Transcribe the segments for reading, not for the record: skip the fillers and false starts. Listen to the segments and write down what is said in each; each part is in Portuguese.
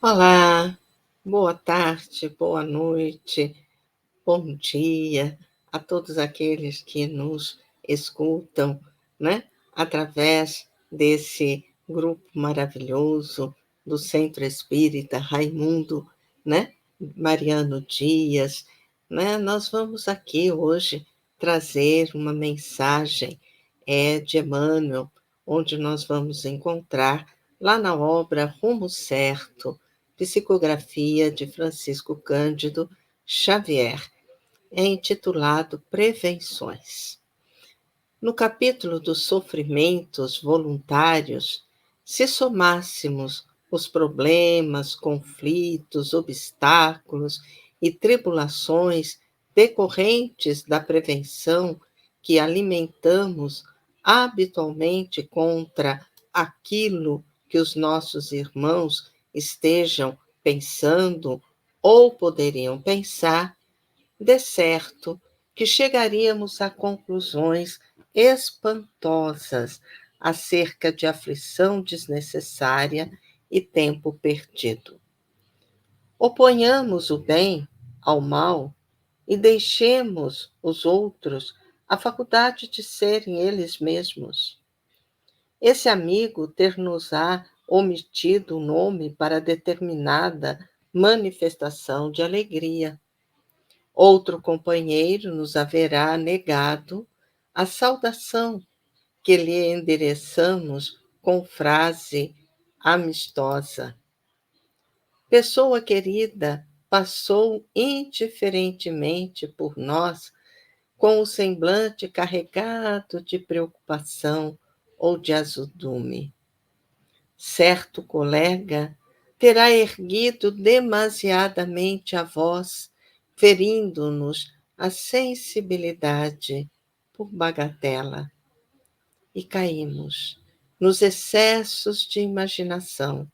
Olá, boa tarde, boa noite, bom dia a todos aqueles que nos escutam, né, através desse grupo maravilhoso do Centro Espírita Raimundo, né, Mariano Dias, né. Nós vamos aqui hoje trazer uma mensagem, de Emmanuel, onde nós vamos encontrar lá na obra Rumo Certo, psicografia de Francisco Cândido Xavier, é intitulado Prevenções. No capítulo dos sofrimentos voluntários, se somássemos os problemas, conflitos, obstáculos e tribulações decorrentes da prevenção que alimentamos habitualmente contra aquilo que os nossos irmãos estejam pensando ou poderiam pensar, de certo que chegaríamos a conclusões espantosas acerca de aflição desnecessária e tempo perdido. Oponhamos o bem ao mal e deixemos os outros a faculdade de serem eles mesmos. Esse amigo ter-nos-á omitido o nome para determinada manifestação de alegria. Outro companheiro nos haverá negado a saudação que lhe endereçamos com frase amistosa. Pessoa querida passou indiferentemente por nós, com o semblante carregado de preocupação ou de azedume. Certo colega terá erguido demasiadamente a voz, ferindo-nos a sensibilidade por bagatela, e caímos nos excessos de imaginação,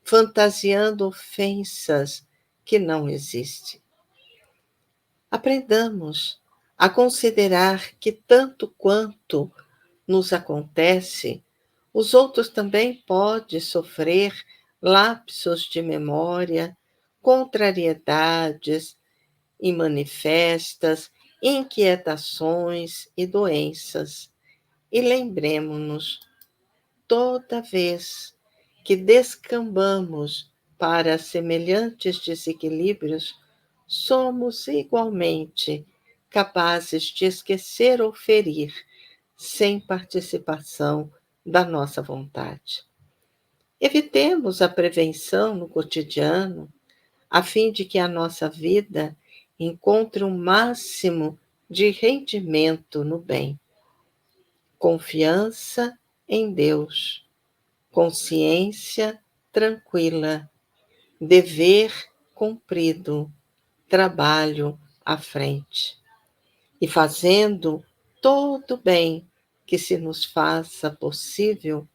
fantasiando ofensas que não existem. Aprendamos a considerar que, tanto quanto nos acontece, os outros também podem sofrer lapsos de memória, contrariedades imanifestas, inquietações e doenças. E lembremos-nos, toda vez que descambamos para semelhantes desequilíbrios, somos igualmente capazes de esquecer ou ferir, sem participação da nossa vontade. Evitemos a prevenção no cotidiano, a fim de que a nossa vida encontre um máximo de rendimento no bem. Confiança em Deus, consciência tranquila, dever cumprido, trabalho à frente. E fazendo todo o bem que se nos faça possível,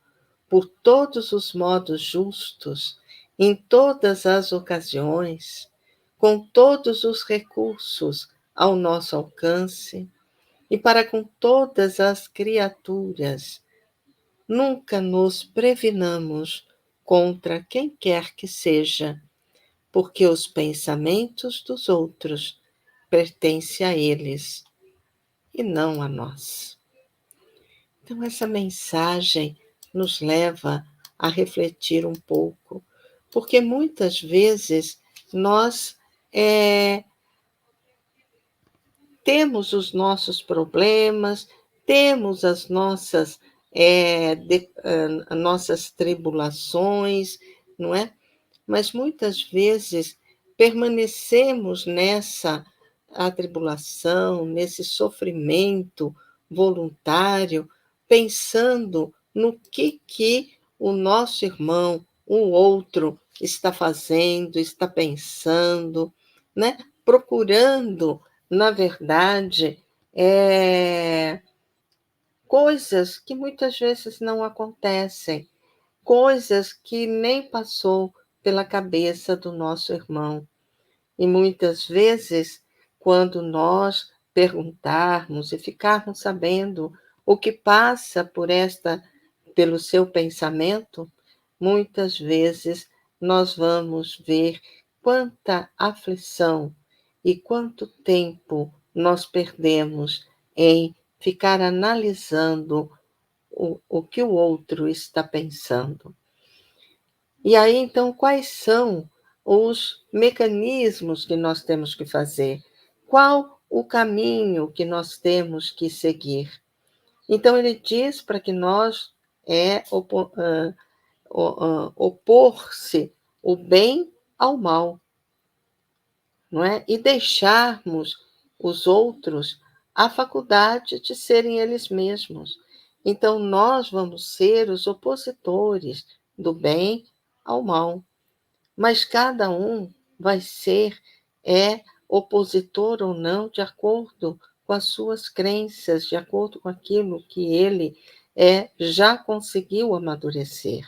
por todos os modos justos, em todas as ocasiões, com todos os recursos ao nosso alcance, e para com todas as criaturas, nunca nos previnamos contra quem quer que seja, porque os pensamentos dos outros pertencem a eles e não a nós. Então, essa mensagem nos leva a refletir um pouco, porque muitas vezes nós temos os nossos problemas, temos as nossas tribulações, não é? Mas muitas vezes permanecemos nessa atribulação, nesse sofrimento voluntário, pensando no que o nosso irmão, o outro, está fazendo, está pensando, né? Procurando, na verdade, coisas que muitas vezes não acontecem, coisas que nem passou pela cabeça do nosso irmão. E muitas vezes, quando nós perguntarmos e ficarmos sabendo o que passa pelo seu pensamento, muitas vezes nós vamos ver quanta aflição e quanto tempo nós perdemos em ficar analisando o que o outro está pensando. E aí, então, quais são os mecanismos que nós temos que fazer? Qual o caminho que nós temos que seguir? Então, ele diz para que nós opor-se o bem ao mal, não é? E deixarmos os outros a faculdade de serem eles mesmos. Então, nós vamos ser os opositores do bem ao mal, mas cada um vai ser opositor ou não de acordo com as suas crenças, de acordo com aquilo que ele já conseguiu amadurecer.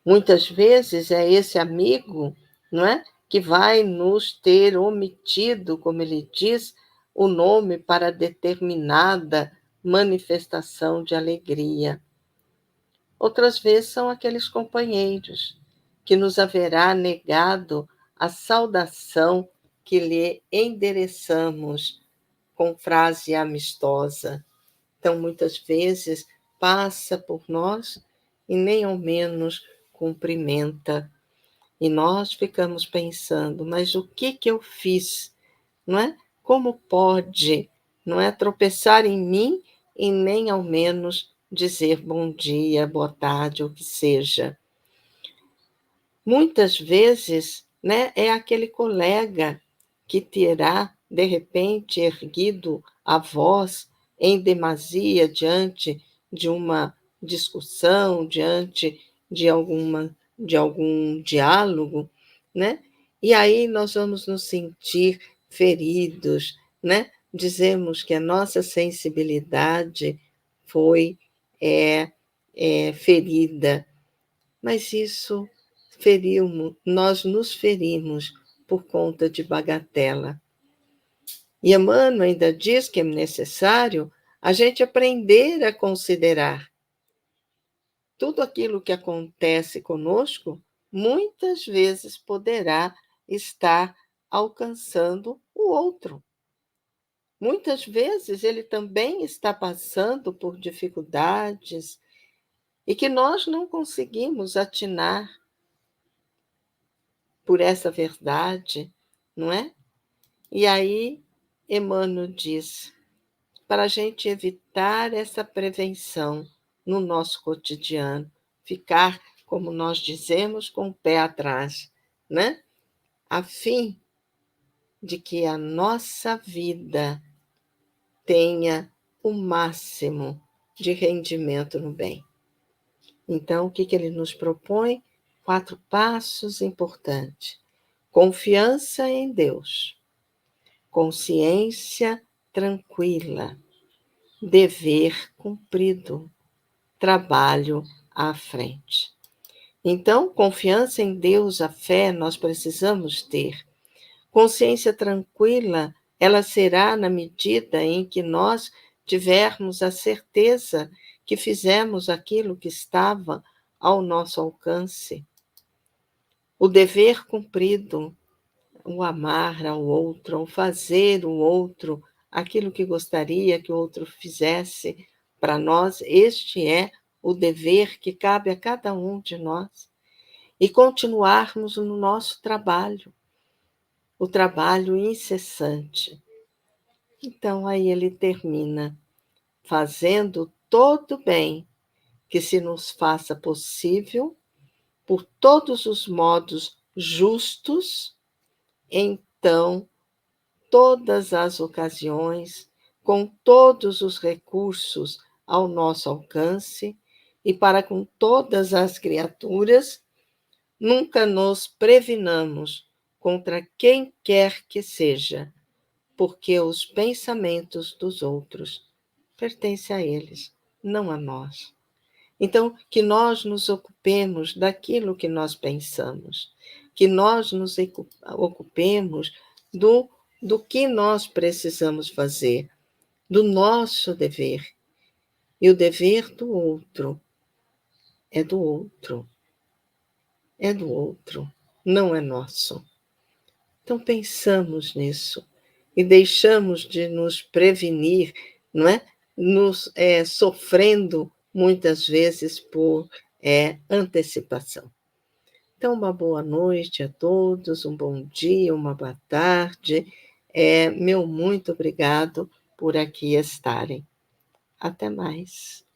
Muitas vezes é esse amigo, não é, que vai nos ter omitido, como ele diz, o nome para determinada manifestação de alegria. Outras vezes são aqueles companheiros que nos haverá negado a saudação que lhe endereçamos com frase amistosa. Então, muitas vezes, passa por nós e nem ao menos cumprimenta. E nós ficamos pensando, mas o que eu fiz? Não é? Como pode, não é, tropeçar em mim e nem ao menos dizer bom dia, boa tarde, o que seja? Muitas vezes, né, é aquele colega que terá, de repente, erguido a voz em demasia diante de uma discussão, diante de algum diálogo, né? E aí nós vamos nos sentir feridos, né? Dizemos que a nossa sensibilidade foi ferida, mas isso nós nos ferimos por conta de bagatela. E Emmanuel ainda diz que é necessário a gente aprender a considerar tudo aquilo que acontece conosco, muitas vezes poderá estar alcançando o outro. Muitas vezes ele também está passando por dificuldades e que nós não conseguimos atinar por essa verdade, não é? E aí, Emmanuel diz, para a gente evitar essa prevenção no nosso cotidiano, ficar, como nós dizemos, com o pé atrás, né? A fim de que a nossa vida tenha o máximo de rendimento no bem. Então, o que ele nos propõe? 4 passos importantes. Confiança em Deus, consciência tranquila, dever cumprido, trabalho à frente. Então, confiança em Deus, a fé, nós precisamos ter. Consciência tranquila, ela será na medida em que nós tivermos a certeza que fizemos aquilo que estava ao nosso alcance. O dever cumprido, o amar ao outro, ao fazer o outro aquilo que gostaria que o outro fizesse para nós, este é o dever que cabe a cada um de nós. E continuarmos no nosso trabalho, o trabalho incessante. Então, aí ele termina fazendo todo o bem que se nos faça possível, por todos os modos justos, então todas as ocasiões, com todos os recursos ao nosso alcance e para com todas as criaturas, nunca nos previnamos contra quem quer que seja, porque os pensamentos dos outros pertencem a eles, não a nós. Então, que nós nos ocupemos daquilo que nós pensamos, que nós nos ocupemos do que nós precisamos fazer, do nosso dever. E o dever do outro é do outro. é do outro, não é nosso. Então pensamos nisso e deixamos de nos prevenir, não é? Nos sofrendo muitas vezes por antecipação. Então, uma boa noite a todos, um bom dia, uma boa tarde. Meu muito obrigado por aqui estarem. Até mais.